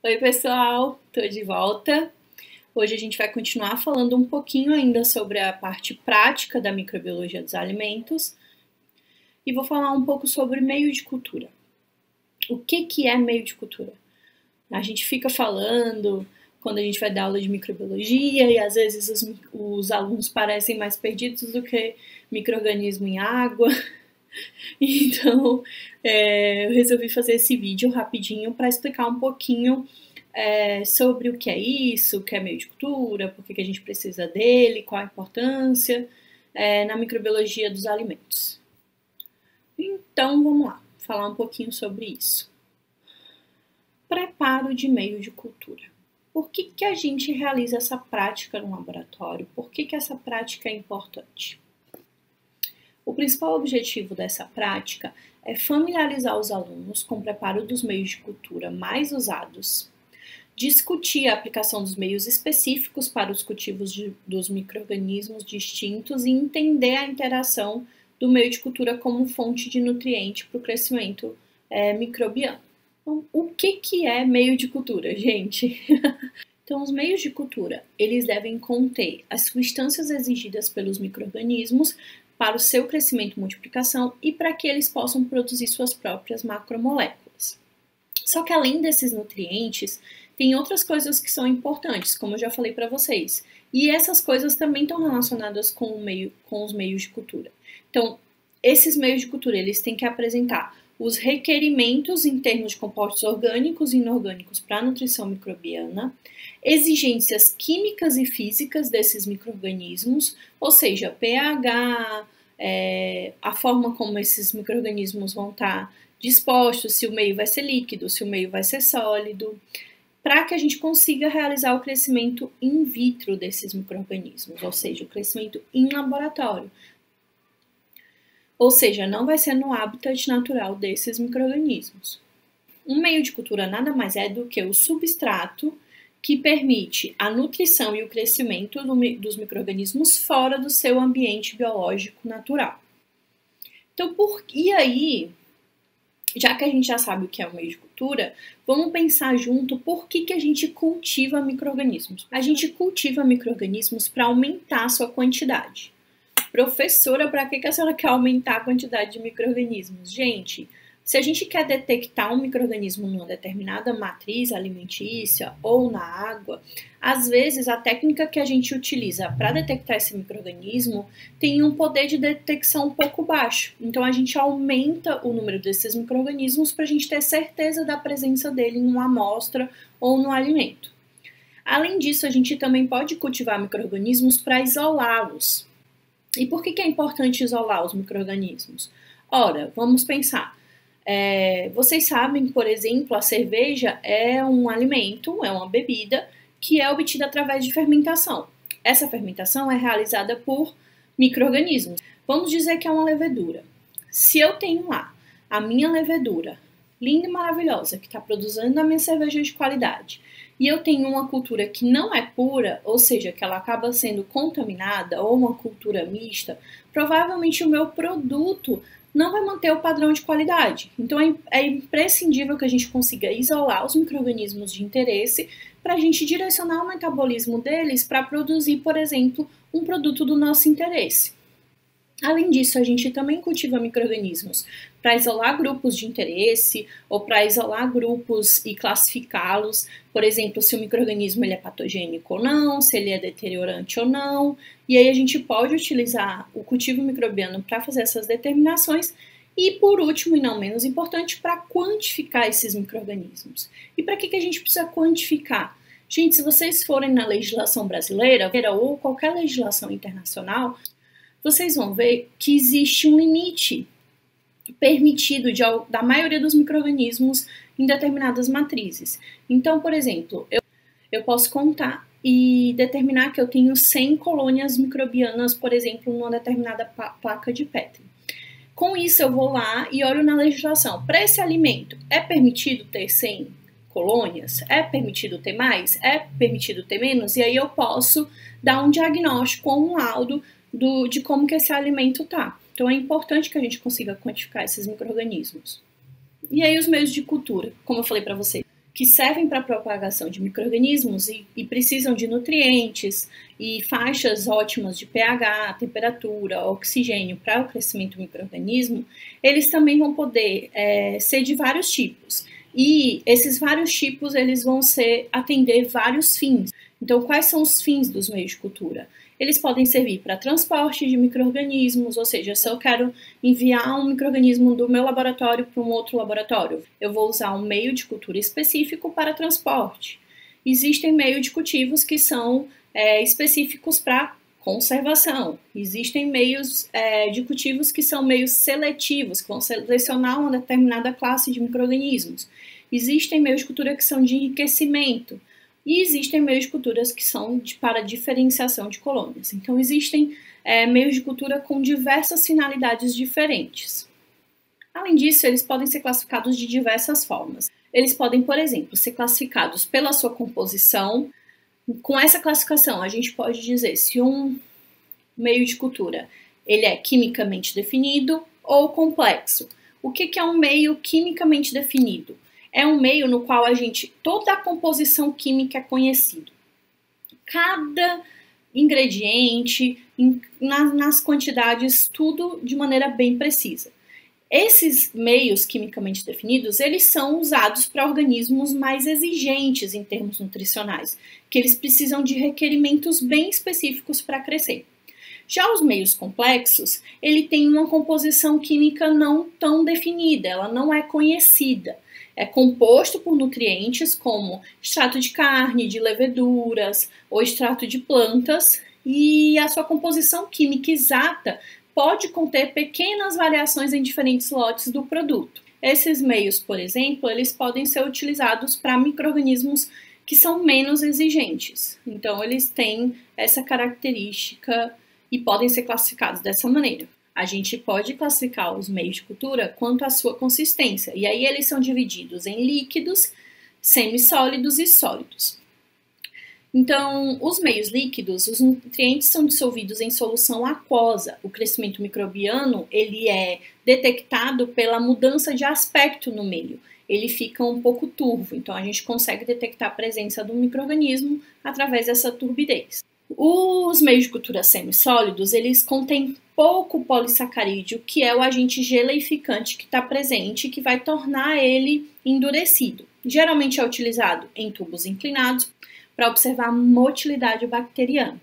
Oi, pessoal, tô de volta. Hoje a gente vai continuar falando um pouquinho ainda sobre a parte prática da microbiologia dos alimentos e vou falar um pouco sobre meio de cultura. O que é meio de cultura? A gente fica falando quando a gente vai dar aula de microbiologia e às vezes os alunos parecem mais perdidos do que micro-organismo em água. Então, eu resolvi fazer esse vídeo rapidinho para explicar um pouquinho sobre o que é isso, o que é meio de cultura, por que a gente precisa dele, qual a importância na microbiologia dos alimentos. Então, vamos lá, falar um pouquinho sobre isso. Preparo de meio de cultura. Por que a gente realiza essa prática no laboratório? Por que essa prática é importante? O principal objetivo dessa prática é familiarizar os alunos com o preparo dos meios de cultura mais usados, discutir a aplicação dos meios específicos para os cultivos dos micro-organismos distintos e entender a interação do meio de cultura como fonte de nutriente para o crescimento microbiano. Então, o que é meio de cultura, gente? Então, os meios de cultura, eles devem conter as substâncias exigidas pelos micro-organismos para o seu crescimento e multiplicação e para que eles possam produzir suas próprias macromoléculas. Só que além desses nutrientes, tem outras coisas que são importantes, como eu já falei para vocês. E essas coisas também estão relacionadas com os meios de cultura. Então, esses meios de cultura, eles têm que apresentar os requerimentos em termos de compostos orgânicos e inorgânicos para a nutrição microbiana, exigências químicas e físicas desses micro-organismos, ou seja, pH, a forma como esses micro-organismos vão estar dispostos, se o meio vai ser líquido, se o meio vai ser sólido, para que a gente consiga realizar o crescimento in vitro desses micro-organismos, ou seja, o crescimento em laboratório. Ou seja, não vai ser no habitat natural desses micro-organismos. Um meio de cultura nada mais é do que o substrato que permite a nutrição e o crescimento dos micro-organismos fora do seu ambiente biológico natural. Então, e aí, já que a gente já sabe o que é o meio de cultura, vamos pensar junto por que a gente cultiva micro-organismos. A gente cultiva micro-organismos para aumentar a sua quantidade. Professora, para que a senhora quer aumentar a quantidade de micro-organismos? Gente, se a gente quer detectar um micro-organismo numa determinada matriz alimentícia ou na água, às vezes a técnica que a gente utiliza para detectar esse micro-organismo tem um poder de detecção um pouco baixo. Então a gente aumenta o número desses micro-organismos para a gente ter certeza da presença dele em uma amostra ou no alimento. Além disso, a gente também pode cultivar micro-organismos para isolá-los. E por que é importante isolar os micro-organismos? Ora, vamos pensar. Vocês sabem, por exemplo, a cerveja é um alimento, é uma bebida que é obtida através de fermentação. Essa fermentação é realizada por micro-organismos. Vamos dizer que é uma levedura. Se eu tenho lá a minha levedura, linda e maravilhosa, que está produzindo a minha cerveja de qualidade, e eu tenho uma cultura que não é pura, ou seja, que ela acaba sendo contaminada, ou uma cultura mista, provavelmente o meu produto não vai manter o padrão de qualidade. Então é imprescindível que a gente consiga isolar os micro-organismos de interesse para a gente direcionar o metabolismo deles para produzir, por exemplo, um produto do nosso interesse. Além disso, a gente também cultiva micro-organismos para isolar grupos de interesse ou para isolar grupos e classificá-los, por exemplo, se o micro-organismo ele é patogênico ou não, se ele é deteriorante ou não, e aí a gente pode utilizar o cultivo microbiano para fazer essas determinações e, por último e não menos importante, para quantificar esses micro-organismos. E para que a gente precisa quantificar? Gente, se vocês forem na legislação brasileira ou qualquer legislação internacional, vocês vão ver que existe um limite permitido da maioria dos micro-organismos em determinadas matrizes. Então, por exemplo, eu posso contar e determinar que eu tenho 100 colônias microbianas, por exemplo, numa determinada placa de Petri. Com isso, eu vou lá e olho na legislação. Para esse alimento, é permitido ter 100 colônias? É permitido ter mais? É permitido ter menos? E aí eu posso dar um diagnóstico ou um laudo de como que esse alimento está. Então é importante que a gente consiga quantificar esses micro-organismos. E aí os meios de cultura, como eu falei para vocês. que servem para a propagação de micro-organismos e precisam de nutrientes e faixas ótimas de pH, temperatura, oxigênio para o crescimento do micro-organismo, eles também vão poder ser de vários tipos. E esses vários tipos eles vão atender vários fins. Então, quais são os fins dos meios de cultura? Eles podem servir para transporte de micro-organismos, ou seja, se eu quero enviar um micro-organismo do meu laboratório para um outro laboratório, eu vou usar um meio de cultura específico para transporte. Existem meios de cultivos que são específicos para conservação. Existem meios de cultivos que são meios seletivos, que vão selecionar uma determinada classe de micro-organismos. Existem meios de cultura que são de enriquecimento. E existem meios de culturas que são para diferenciação de colônias. Então, existem meios de cultura com diversas finalidades diferentes. Além disso, eles podem ser classificados de diversas formas. Eles podem, por exemplo, ser classificados pela sua composição. Com essa classificação, a gente pode dizer se um meio de cultura ele é quimicamente definido ou complexo. O que é um meio quimicamente definido? É um meio no qual toda a composição química é conhecida. Cada ingrediente, nas quantidades, tudo de maneira bem precisa. Esses meios quimicamente definidos, eles são usados para organismos mais exigentes em termos nutricionais, que eles precisam de requerimentos bem específicos para crescer. Já os meios complexos, ele tem uma composição química não tão definida, ela não é conhecida. É composto por nutrientes como extrato de carne, de leveduras ou extrato de plantas, e a sua composição química exata pode conter pequenas variações em diferentes lotes do produto. Esses meios, por exemplo, eles podem ser utilizados para micro-organismos que são menos exigentes. Então, eles têm essa característica e podem ser classificados dessa maneira. A gente pode classificar os meios de cultura quanto à sua consistência, e aí eles são divididos em líquidos, semissólidos e sólidos. Então, os meios líquidos, os nutrientes são dissolvidos em solução aquosa. O crescimento microbiano, ele é detectado pela mudança de aspecto no meio. Ele fica um pouco turvo, então a gente consegue detectar a presença do micro-organismo através dessa turbidez. Os meios de cultura semissólidos, eles contêm pouco polissacarídeo, que é o agente geleificante que está presente e que vai tornar ele endurecido. Geralmente é utilizado em tubos inclinados para observar a motilidade bacteriana.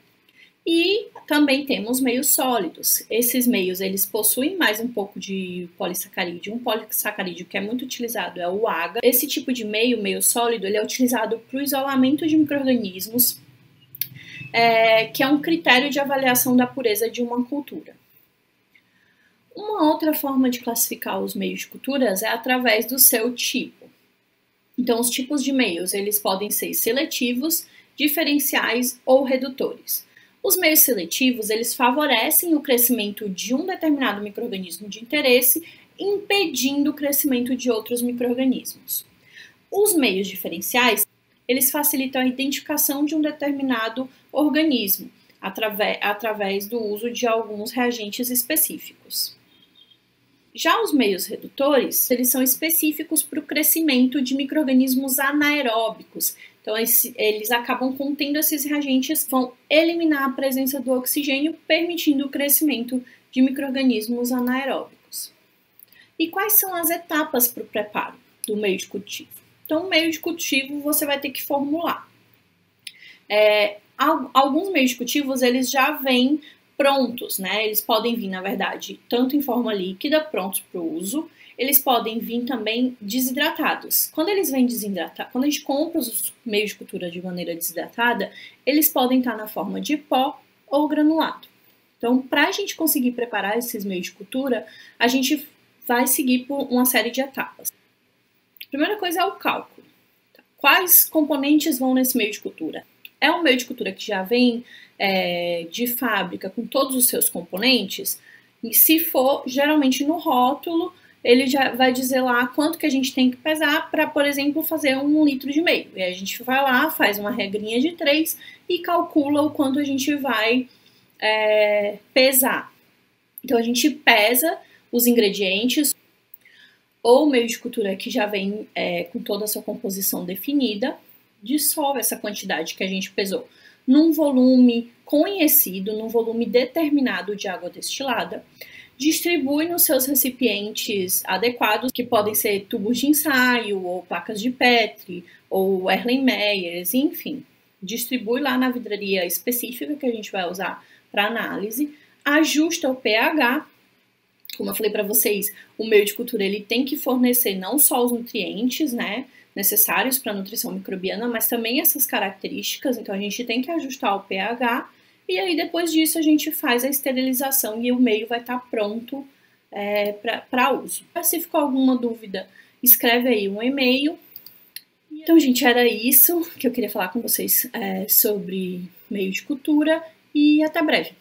E também temos meios sólidos. Esses meios, eles possuem mais um pouco de polissacarídeo. Um polissacarídeo que é muito utilizado é o agar. Esse tipo de meio sólido, ele é utilizado para o isolamento de micro-organismos, que é um critério de avaliação da pureza de uma cultura. Uma outra forma de classificar os meios de culturas é através do seu tipo. Então, os tipos de meios, eles podem ser seletivos, diferenciais ou redutores. Os meios seletivos, eles favorecem o crescimento de um determinado micro-organismo de interesse, impedindo o crescimento de outros micro-organismos. Os meios diferenciais, eles facilitam a identificação de um determinado organismo, através do uso de alguns reagentes específicos. Já os meios redutores, eles são específicos para o crescimento de micro-organismos anaeróbicos. Então, eles acabam contendo esses reagentes que vão eliminar a presença do oxigênio, permitindo o crescimento de micro-organismos anaeróbicos. E quais são as etapas para o preparo do meio de cultivo? Então, o meio de cultivo você vai ter que formular. Alguns meios de cultivos, eles já vêm prontos, né? Eles podem vir, na verdade, tanto em forma líquida, prontos para o uso, eles podem vir também desidratados. Quando eles vêm desidratados, quando a gente compra os meios de cultura de maneira desidratada, eles podem estar na forma de pó ou granulado. Então, para a gente conseguir preparar esses meios de cultura, a gente vai seguir por uma série de etapas. A primeira coisa é o cálculo. Quais componentes vão nesse meio de cultura? É um meio de cultura que já vem de fábrica com todos os seus componentes, e se for, geralmente no rótulo, ele já vai dizer lá quanto que a gente tem que pesar para, por exemplo, fazer 1 litro de meio. E a gente vai lá, faz uma regrinha de 3 e calcula o quanto a gente vai pesar. Então, a gente pesa os ingredientes. ou o meio de cultura que já vem com toda a sua composição definida, dissolve essa quantidade que a gente pesou num volume conhecido, num volume determinado de água destilada, distribui nos seus recipientes adequados, que podem ser tubos de ensaio, ou placas de Petri, ou Erlenmeyers, enfim. Distribui lá na vidraria específica que a gente vai usar para análise, ajusta o pH. Como eu falei para vocês, o meio de cultura ele tem que fornecer não só os nutrientes, né, necessários para a nutrição microbiana, mas também essas características. Então a gente tem que ajustar o pH e aí depois disso a gente faz a esterilização e o meio vai estar pronto para uso. Se ficou alguma dúvida, escreve aí um e-mail. Então, gente, era isso que eu queria falar com vocês sobre meio de cultura e até breve.